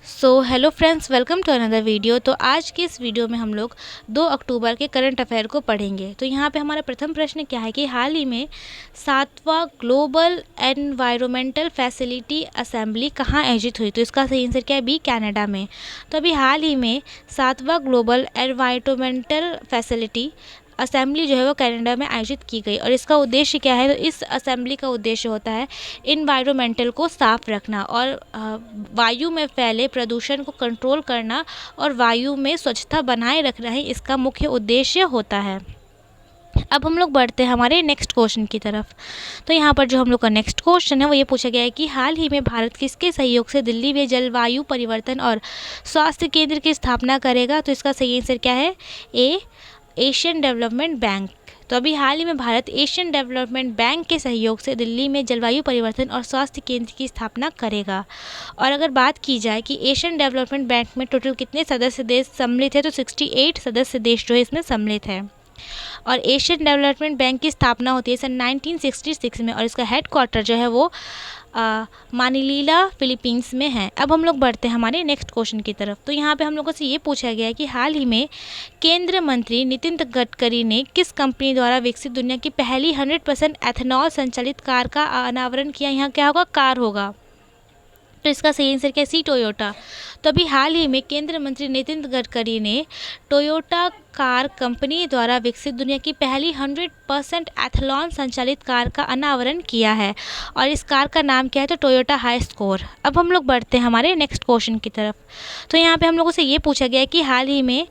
Hello friends, welcome to another video. तो आज के इस वीडियो में हम लोग 2 अक्टूबर के करंट अफेयर को पढ़ेंगे। तो यहाँ पे हमारा प्रथम प्रश्न क्या है कि हाल ही में 7वां ग्लोबल एनवायरमेंटल फैसिलिटी असेंबली कहाँ आयोजित हुई। तो इसका सही आंसर क्या है, बी, कनाडा में। तो अभी हाल ही में 7वां ग्लोबल एनवायरमेंटल फैसिलिटी असेंबली जो है वो कनाडा में आयोजित की गई। और इसका उद्देश्य क्या है, तो इस असेंबली का उद्देश्य होता है इन्वायरमेंटल को साफ रखना और वायु में फैले प्रदूषण को कंट्रोल करना और वायु में स्वच्छता बनाए रखना ही इसका मुख्य उद्देश्य होता है। अब हम लोग बढ़ते हैं हमारे नेक्स्ट क्वेश्चन की तरफ। तो यहाँ पर जो हम लोग का नेक्स्ट क्वेश्चन है वो ये पूछा गया है कि हाल ही में भारत किसके सहयोग से दिल्ली में जलवायु परिवर्तन और स्वास्थ्य केंद्र की स्थापना करेगा। तो इसका सही आंसर क्या है, ए, एशियन डेवलपमेंट बैंक। तो अभी हाल ही में भारत एशियन डेवलपमेंट बैंक के सहयोग से दिल्ली में जलवायु परिवर्तन और स्वास्थ्य केंद्र की स्थापना करेगा। और अगर बात की जाए कि एशियन डेवलपमेंट बैंक में टोटल कितने सदस्य देश सम्मिलित है, तो 68 सदस्य देश जो है इसमें सम्मिलित है। और एशियन डेवलपमेंट बैंक की स्थापना होती है सन 1966 में और इसका हेडक्वार्टर जो है वो मानिला फिलीपींस में है। अब हम लोग बढ़ते हैं हमारे नेक्स्ट क्वेश्चन की तरफ। तो यहाँ पे हम लोगों से ये पूछा गया है कि हाल ही में केंद्रीय मंत्री नितिन गडकरी ने किस कंपनी द्वारा विकसित दुनिया की पहली 100% एथेनॉल संचालित कार का अनावरण किया। यहाँ क्या होगा, कार होगा। तो इसका सही आंसर क्या है, सी, टोयोटा। तो अभी हाल ही में केंद्रीय मंत्री नितिन गडकरी ने टोयोटा कार कंपनी द्वारा विकसित दुनिया की पहली 100% एथेनॉल संचालित कार का अनावरण किया है और इस कार का नाम क्या है, तो टोयोटा हाई स्कोर। अब हम लोग बढ़ते हैं हमारे नेक्स्ट क्वेश्चन की तरफ। तो यहाँ पे हम लोगों से ये पूछा गया है कि हाल ही में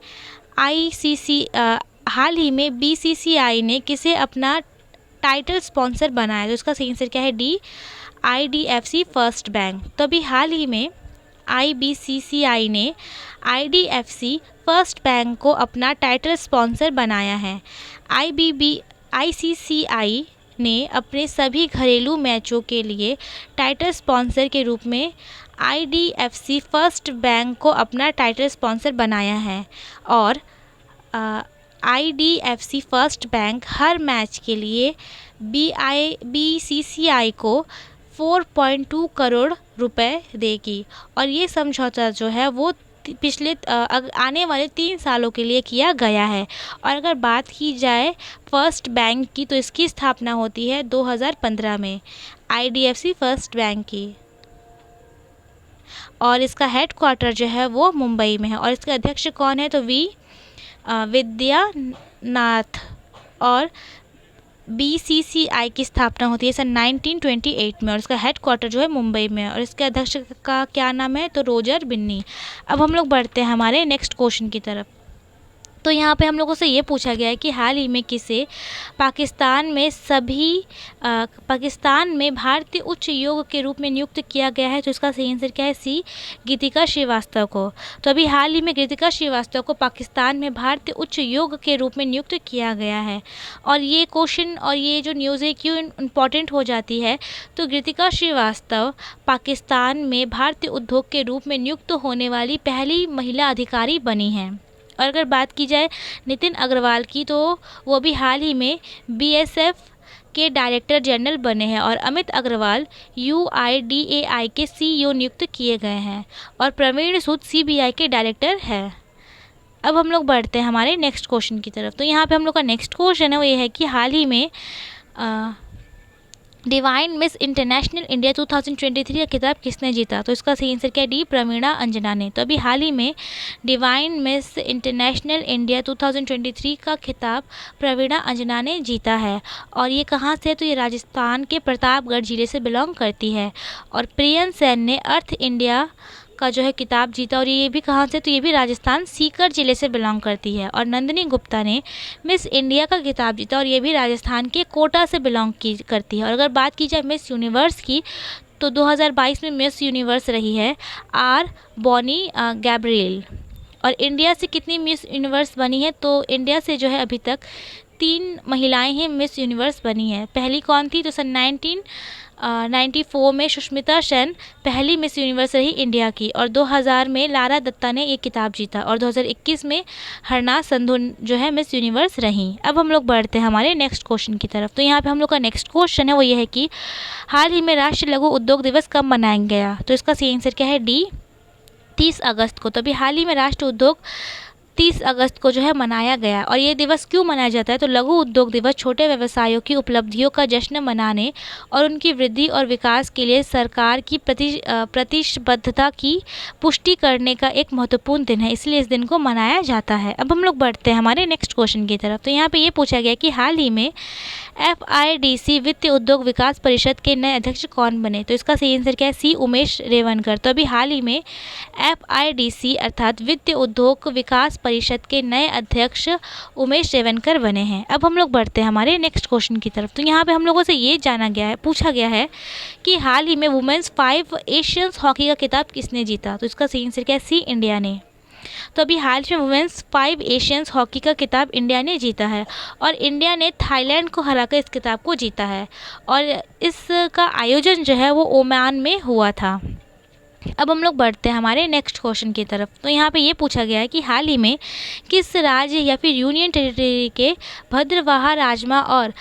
BCCI ने किसे अपना टाइटल स्पॉन्सर बनाया। तो इसका सही आंसर क्या है, डी, IDFC फर्स्ट बैंक। तो अभी हाल ही में BCCI ने IDFC फर्स्ट बैंक को अपना टाइटल स्पॉन्सर बनाया है। ICCI ने अपने सभी घरेलू मैचों के लिए टाइटल स्पॉन्सर के रूप में IDFC फर्स्ट बैंक को अपना टाइटल स्पॉन्सर बनाया है। और IDFC फर्स्ट बैंक हर मैच के लिए BCCI को 4.2 करोड़ रुपए देगी। और ये समझौता जो है वो पिछले आने वाले 3 सालों के लिए किया गया है। और अगर बात की जाए फर्स्ट बैंक की, तो इसकी स्थापना होती है 2015 में, IDFC फर्स्ट बैंक की। और इसका हेडक्वार्टर जो है वो मुंबई में है और इसके अध्यक्ष कौन है, तो विद्यानाथ। और BCCI की स्थापना होती है सन 1928 में और इसका हेडक्वार्टर जो है मुंबई में है और इसके अध्यक्ष का क्या नाम है, तो रोजर बिन्नी। अब हम लोग बढ़ते हैं हमारे नेक्स्ट क्वेश्चन की तरफ। तो यहाँ पे हम लोगों से ये पूछा गया है कि हाल ही में किसे पाकिस्तान में भारतीय उच्च योग के रूप में नियुक्त किया गया है। तो इसका सही आंसर क्या है, सी, गीतिका श्रीवास्तव को। तो अभी हाल ही में गीतिका श्रीवास्तव को पाकिस्तान में भारतीय उच्च योग के रूप में नियुक्त किया गया है। और ये क्वेश्चन और ये जो न्यूज़ है क्यों इम्पॉर्टेंट हो जाती है, तो गीतिका श्रीवास्तव पाकिस्तान में भारतीय उद्योग के रूप में नियुक्त होने वाली पहली महिला अधिकारी बनी हैं। और अगर बात की जाए नितिन अग्रवाल की, तो वो भी हाल ही में BSF के डायरेक्टर जनरल बने हैं और अमित अग्रवाल UIDAI के CEO नियुक्त किए गए हैं और प्रवीण सूद CBI के डायरेक्टर है। अब हम लोग बढ़ते हैं हमारे नेक्स्ट क्वेश्चन की तरफ। तो यहाँ पे हम लोग का नेक्स्ट क्वेश्चन है वो ये है कि हाल ही में डिवाइन मिस इंटरनेशनल इंडिया 2023 का खिताब किसने जीता। तो इसका सही आंसर क्या है, डी, प्रवीणा अंजना ने। तो अभी हाल ही में डिवाइन मिस इंटरनेशनल इंडिया 2023 का खिताब प्रवीणा अंजना ने जीता है। और ये कहाँ से है, तो ये राजस्थान के प्रतापगढ़ जिले से बिलोंग करती है। और प्रियन सेन ने अर्थ इंडिया का जो है किताब जीता और ये भी कहाँ से, तो ये भी राजस्थान सीकर जिले से बिलोंग करती है। और नंदिनी गुप्ता ने मिस इंडिया का खिताब जीता और ये भी राजस्थान के कोटा से बिलोंग करती है। और अगर बात की जाए मिस यूनिवर्स की, तो 2022 में मिस यूनिवर्स रही है बॉनी गैब्रिएल। और इंडिया से कितनी मिस यूनिवर्स बनी है, तो इंडिया से जो है अभी तक 3 महिलाएं हैं मिस यूनिवर्स बनी है। पहली कौन थी, तो सन 1994 में सुष्मिता सेन पहली मिस यूनिवर्स रही इंडिया की। और 2000 में लारा दत्ता ने ये खिताब जीता और 2021 में हरनाज संधू जो है मिस यूनिवर्स रहीं। अब हम लोग बढ़ते हैं हमारे नेक्स्ट क्वेश्चन की तरफ। तो यहाँ पे हम लोग का नेक्स्ट क्वेश्चन है वो ये है कि हाल ही में राष्ट्रीय लघु उद्योग दिवस कब मनाया गया। तो इसका सही आंसर क्या है, डी, 30 अगस्त को। तो अभी हाल ही में राष्ट्रीय उद्योग 30 अगस्त को जो है मनाया गया। और ये दिवस क्यों मनाया जाता है? तो लघु उद्योग दिवस छोटे व्यवसायों की उपलब्धियों का जश्न मनाने और उनकी वृद्धि और विकास के लिए सरकार की प्रतिबद्धता की पुष्टि करने का एक महत्वपूर्ण दिन है, इसलिए इस दिन को मनाया जाता है। अब हम लोग बढ़ते हैं हमारे नेक्स्ट क्वेश्चन की तरफ। तो यहाँ पे ये पूछा गया कि हाल ही में FIDC वित्त उद्योग विकास परिषद के नए अध्यक्ष कौन बने? तो इसका सही आंसर क्या है? सी उमेश रेवनकर। तो अभी हाल ही में FIDC अर्थात वित्त उद्योग विकास परिषद के नए अध्यक्ष उमेश रेवनकर बने हैं। अब हम लोग बढ़ते हैं हमारे नेक्स्ट क्वेश्चन की तरफ। तो यहाँ पे हम लोगों से ये पूछा गया है कि हाल ही में वुमेन्स 5 एशियंस हॉकी का खिताब किसने जीता? तो इसका सही आंसर क्या है? सी इंडिया ने। तो अभी हाल में वुमेन्स 5 एशियंस हॉकी का खिताब इंडिया ने जीता है और इंडिया ने थाईलैंड को हराकर इस खिताब को जीता है और इसका आयोजन जो है वो ओमान में हुआ था। अब हम लोग बढ़ते हैं हमारे नेक्स्ट क्वेश्चन की तरफ। तो यहाँ पे ये पूछा गया है कि हाल ही में किस राज्य या फिर यूनियन टेरिटरी के भद्रवाहा राजमा और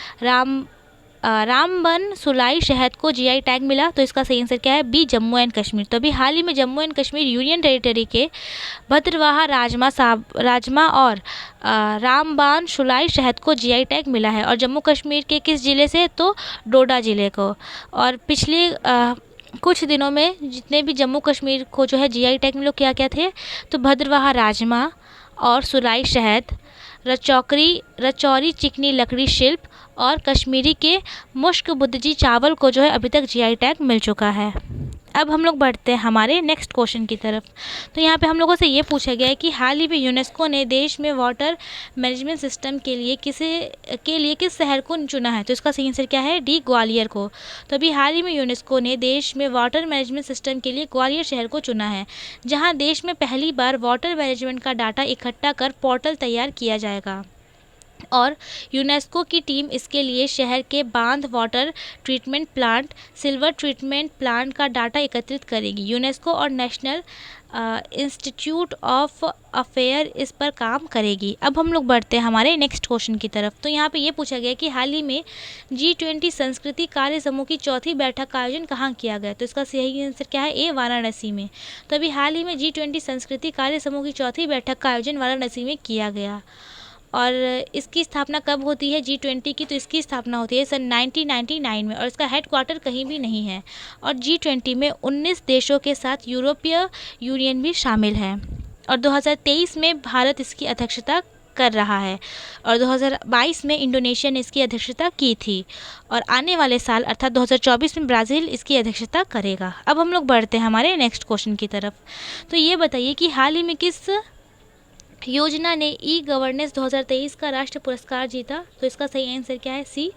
रामबन सुलाई शहद को GI टैग मिला? तो इसका सही आंसर क्या है? B Jammu and Kashmir. तो अभी हाल ही में Jammu and Kashmir union territory के भद्रवाहा राजमा और रामबान सुलाई शहद को GI टैग मिला है और जम्मू कश्मीर के किस ज़िले से? तो डोडा ज़िले को। और पिछले कुछ दिनों में जितने भी जम्मू कश्मीर को जो है GI टैग मिले क्या क्या थे? तो भद्रवाहा राजमा और सुलाई शहद, रचौरी चिकनी लकड़ी शिल्प और कश्मीरी के मुश्क बुद्धी चावल को जो है अभी तक GI टैग मिल चुका है। अब हम लोग बढ़ते हैं हमारे नेक्स्ट क्वेश्चन की तरफ। तो यहाँ पे हम लोगों से ये पूछा गया है कि हाल ही में यूनेस्को ने देश में वाटर मैनेजमेंट सिस्टम के लिए किस शहर को चुना है? तो इसका सही आंसर क्या है? डी ग्वालियर को। तो अभी हाल ही में यूनेस्को ने देश में वाटर मैनेजमेंट सिस्टम के लिए ग्वालियर शहर को चुना है, जहाँ देश में पहली बार वाटर मैनेजमेंट का डाटा इकट्ठा कर पोर्टल तैयार किया जाएगा और यूनेस्को की टीम इसके लिए शहर के बांध, water treatment plant, silver treatment plant का डाटा एकत्रित करेगी। यूनेस्को और नेशनल इंस्टीट्यूट ऑफ अफेयर इस पर काम करेगी। अब हम लोग बढ़ते हैं हमारे नेक्स्ट क्वेश्चन की तरफ। तो यहाँ पे ये पूछा गया कि हाल ही में G20 संस्कृति कार्य समूह की चौथी बैठक का आयोजन कहाँ किया गया? तो इसका सही आंसर क्या है? ए वाराणसी में। तो अभी हाल ही में G20 संस्कृति कार्य समूह की चौथी बैठक का आयोजन वाराणसी में किया गया और इसकी स्थापना कब होती है G20 की? तो इसकी स्थापना होती है सन 1999 में और इसका हेडक्वार्टर कहीं भी नहीं है। और G20 में 19 देशों के साथ यूरोपीय यूनियन भी शामिल है और 2023 में भारत इसकी अध्यक्षता कर रहा है और 2022 में इंडोनेशिया ने इसकी अध्यक्षता की थी और आने वाले साल अर्थात 2024 में ब्राज़ील इसकी अध्यक्षता करेगा। अब हम लोग बढ़ते हैं हमारे नेक्स्ट क्वेश्चन की तरफ। तो ये बताइए कि हाल ही में किस योजना ने E-गवर्नेंस 2023 का राष्ट्रीय पुरस्कार जीता? तो इसका सही आंसर क्या है? सी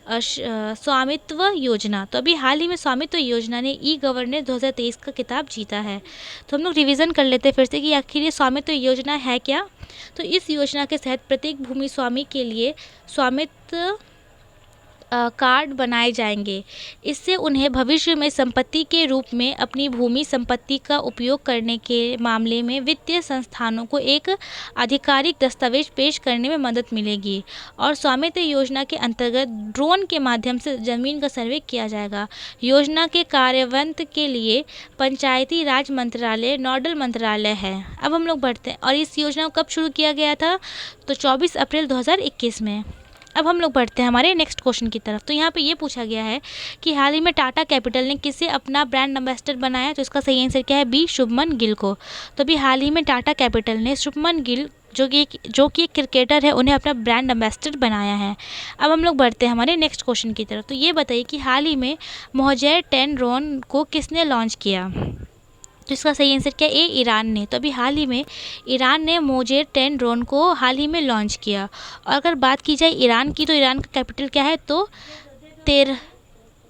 स्वामित्व योजना। तो अभी हाल ही में स्वामित्व योजना ने E-गवर्नेंस 2023 का खिताब जीता है। तो हम लोग रिवीजन कर लेते हैं फिर से कि आखिर ये स्वामित्व योजना है क्या। तो इस योजना के तहत प्रत्येक भूमि स्वामी के लिए स्वामित्व कार्ड बनाए जाएंगे। इससे उन्हें भविष्य में संपत्ति के रूप में अपनी भूमि संपत्ति का उपयोग करने के मामले में वित्तीय संस्थानों को एक आधिकारिक दस्तावेज पेश करने में मदद मिलेगी। और स्वामित्व योजना के अंतर्गत ड्रोन के माध्यम से ज़मीन का सर्वे किया जाएगा। योजना के कार्यान्वयन के लिए पंचायती राज मंत्रालय नोडल मंत्रालय है। अब हम लोग बढ़ते हैं और इस योजना को कब शुरू किया गया था? तो 24 अप्रैल 2021 में। अब हम लोग बढ़ते हैं हमारे नेक्स्ट क्वेश्चन की तरफ। तो यहाँ पे ये पूछा गया है कि हाल ही में टाटा कैपिटल ने किसे अपना ब्रांड एम्बेसडर बनाया? तो इसका सही आंसर क्या है? बी शुभमन गिल को। तो अभी हाल ही में टाटा कैपिटल ने शुभमन गिल जो कि एक क्रिकेटर है उन्हें अपना ब्रांड एम्बेसडर बनाया है। अब हम लोग बढ़ते हैं हमारे नेक्स्ट क्वेश्चन की तरफ। तो ये बताइए कि हाल ही में मोजेर 10 ड्रोन को किसने लॉन्च किया? तो इसका सही आंसर क्या है? ईरान ने। तो अभी हाल ही में ईरान ने मोजेर 10 ड्रोन को हाल ही में लॉन्च किया। और अगर बात की जाए ईरान की, तो ईरान का कैपिटल क्या है? तो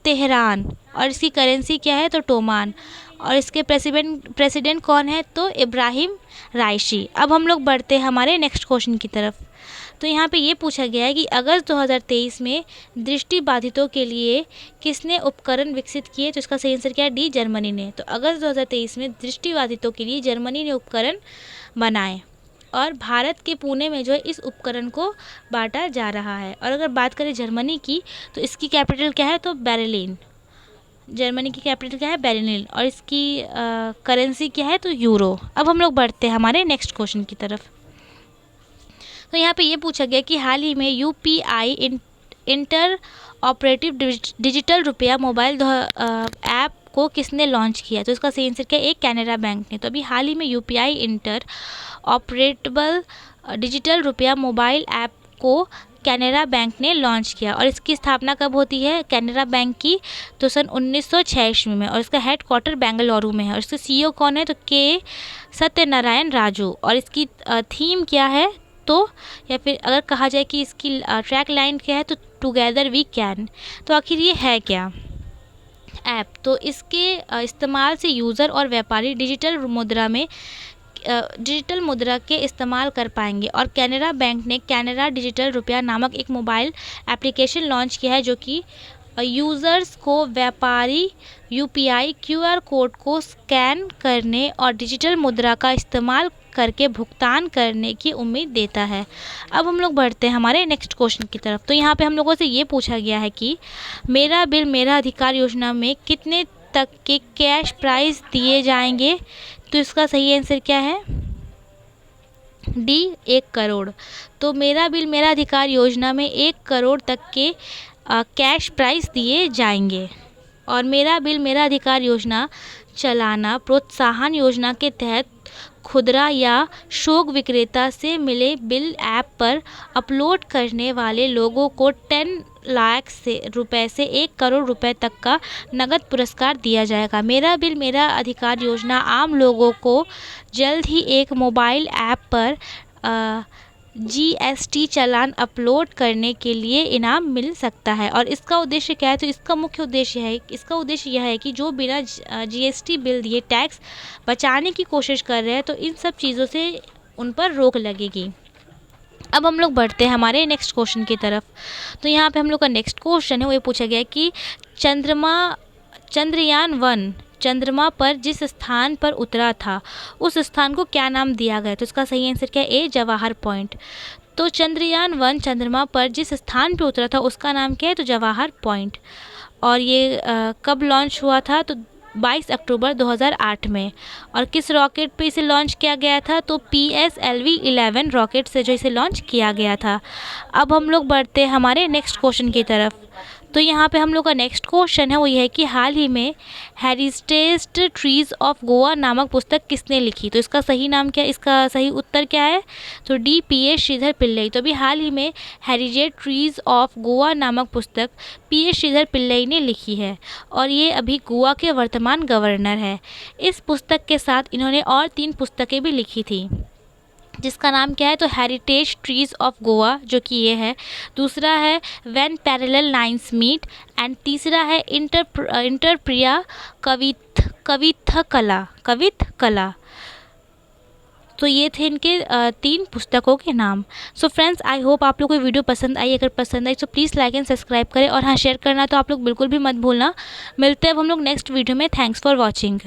तेहरान। और इसकी करेंसी क्या है? तो टोमान। और इसके प्रेसिडेंट कौन है? तो इब्राहिम राइशी। अब हम लोग बढ़ते हैं हमारे नेक्स्ट क्वेश्चन की तरफ। तो यहाँ पे ये पूछा गया है कि अगस्त 2023 में दृष्टिबाधितों के लिए किसने उपकरण विकसित किए? तो इसका सही आंसर क्या है? डी जर्मनी ने। तो अगस्त 2023 में दृष्टिबाधितों के लिए जर्मनी ने उपकरण बनाए और भारत के पुणे में जो है इस उपकरण को बांटा जा रहा है। और अगर बात करें जर्मनी की, तो इसकी कैपिटल क्या है? तो बेर्लिन। जर्मनी की कैपिटल क्या है, बेर्लिन, और इसकी करेंसी क्या है, तो यूरो। अब हम लोग बढ़ते हैं हमारे नेक्स्ट क्वेश्चन की तरफ। तो यहाँ पे ये पूछा गया कि हाल ही में यूपीआई इंटर ऑपरेटिव डिजिटल रुपया मोबाइल ऐप को किसने लॉन्च किया। तो इसका सही आंसर क्या है, एक कैनरा बैंक ने। तो अभी हाल ही में यूपीआई इंटर ऑपरेटेबल डिजिटल रुपया मोबाइल ऐप को कैनरा बैंक ने लॉन्च किया। और इसकी स्थापना कब होती है कैनरा बैंक की, तो सन 1986 में, और इसका हेड क्वार्टर बेंगलुरु में है। और इसके सीईओ कौन है, तो के सत्यनारायण राजू। और इसकी थीम क्या है, तो या फिर अगर कहा जाए कि इसकी ट्रैक लाइन क्या है, तो टुगेदर वी कैन। तो आखिर ये है क्या ऐप, तो इसके इस्तेमाल से यूज़र और व्यापारी डिजिटल मुद्रा के इस्तेमाल कर पाएंगे। और कैनरा बैंक ने कैनरा डिजिटल रुपया नामक एक मोबाइल एप्लीकेशन लॉन्च किया है, जो कि यूज़र्स को व्यापारी यूपीआई क्यूआर कोड को स्कैन करने और डिजिटल मुद्रा का इस्तेमाल करके भुगतान करने की उम्मीद देता है। अब हम लोग बढ़ते हैं हमारे नेक्स्ट क्वेश्चन की तरफ। तो यहाँ पे हम लोगों से ये पूछा गया है कि मेरा बिल मेरा अधिकार योजना में कितने तक के कैश प्राइस दिए जाएंगे। तो इसका सही आंसर क्या है, डी 1 करोड़। तो मेरा बिल मेरा अधिकार योजना में 1 करोड़ तक के कैश प्राइस दिए जाएंगे। और मेरा बिल मेरा अधिकार योजना चलाना प्रोत्साहन योजना के तहत खुदरा या थोक विक्रेता से मिले बिल ऐप पर अपलोड करने वाले लोगों को 10 लाख रुपए से 1 करोड़ रुपए तक का नगद पुरस्कार दिया जाएगा। मेरा बिल मेरा अधिकार योजना आम लोगों को जल्द ही एक मोबाइल ऐप पर जीएसटी चालान अपलोड करने के लिए इनाम मिल सकता है। और इसका उद्देश्य क्या है, तो इसका मुख्य उद्देश्य यह है कि जो बिना जीएसटी बिल दिए टैक्स बचाने की कोशिश कर रहे हैं, तो इन सब चीज़ों से उन पर रोक लगेगी। अब हम लोग बढ़ते हैं हमारे नेक्स्ट क्वेश्चन की तरफ। तो यहाँ पे हम लोग का नेक्स्ट क्वेश्चन है, वो ये पूछा गया कि चंद्रयान-1 चंद्रमा पर जिस स्थान पर उतरा था, उस स्थान को क्या नाम दिया गया। तो इसका सही आंसर क्या है, ए जवाहर पॉइंट। तो चंद्रयान-1 चंद्रमा पर जिस स्थान पर उतरा था, उसका नाम क्या है, तो जवाहर पॉइंट। और ये कब लॉन्च हुआ था, तो 22 अक्टूबर 2008 में। और किस रॉकेट पे इसे लॉन्च किया गया था, तो PSLV-11 रॉकेट से जो इसे लॉन्च किया गया था। अब हम लोग बढ़ते हैं हमारे नेक्स्ट क्वेश्चन की तरफ। तो यहाँ पे हम लोग का नेक्स्ट क्वेश्चन है, वो ये है कि हाल ही में हेरिटेज ट्रीज़ ऑफ गोवा नामक पुस्तक किसने लिखी। तो इसका सही नाम क्या है, इसका सही उत्तर क्या है, तो डी P.A. श्रीधर पिल्लई। तो अभी हाल ही में हेरिटेज ट्रीज़ ऑफ गोवा नामक पुस्तक P.A. श्रीधर पिल्लई ने लिखी है, और ये अभी गोवा के वर्तमान गवर्नर है। इस पुस्तक के साथ इन्होंने और 3 पुस्तकें भी लिखी थी, जिसका नाम क्या है, तो हेरिटेज ट्रीज़ ऑफ गोवा, जो कि ये है। दूसरा है when parallel lines meet, and तीसरा है इंटरप्रिया कवित कला। तो ये थे इनके 3 पुस्तकों के नाम। सो फ्रेंड्स, आई होप आप लोग को वीडियो पसंद आई। अगर पसंद आई तो प्लीज़ लाइक एंड सब्सक्राइब करें, और हाँ, शेयर करना तो आप लोग बिल्कुल भी मत भूलना। मिलते हैं अब हम लोग नेक्स्ट वीडियो में। Thanks for watching.